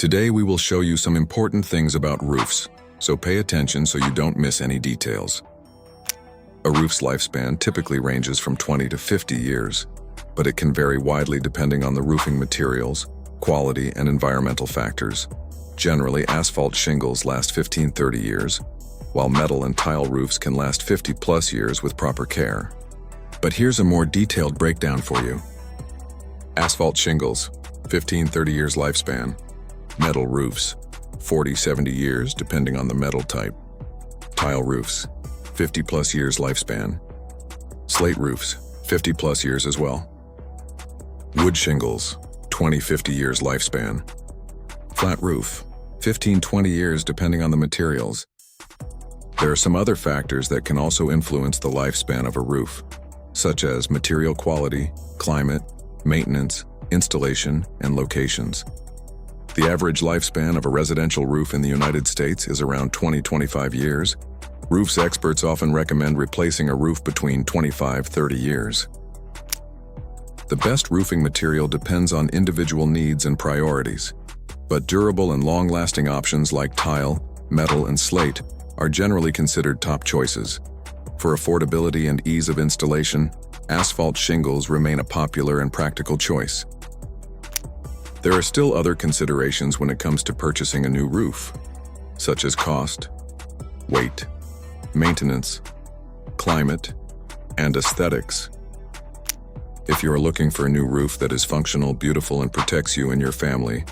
Today we will show you some important things about roofs, so pay attention so you don't miss any details. A roof's lifespan typically ranges from 20 to 50 years, but it can vary widely depending on the roofing materials, quality, and environmental factors. Generally, asphalt shingles last 15-30 years, while metal and tile roofs can last 50+ years with proper care. But here's a more detailed breakdown for you. Asphalt shingles, 15-30 years lifespan. Metal roofs, 40-70 years depending on the metal type. Tile roofs, 50+ years lifespan. Slate roofs, 50+ years as well. Wood shingles, 20-50 years lifespan. Flat roof, 15-20 years depending on the materials. There are some other factors that can also influence the lifespan of a roof, such as material quality, climate, maintenance, installation, and locations. The average lifespan of a residential roof in the United States is around 20-25 years. Roofs experts often recommend replacing a roof between 25-30 years. The best roofing material depends on individual needs and priorities, but durable and long-lasting options like tile, metal, and slate are generally considered top choices. For affordability and ease of installation, asphalt shingles remain a popular and practical choice. There are still other considerations when it comes to purchasing a new roof, such as cost, weight, maintenance, climate, and aesthetics. If you are looking for a new roof that is functional, beautiful, and protects you and your family,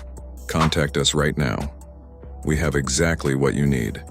contact us right now. We have exactly what you need.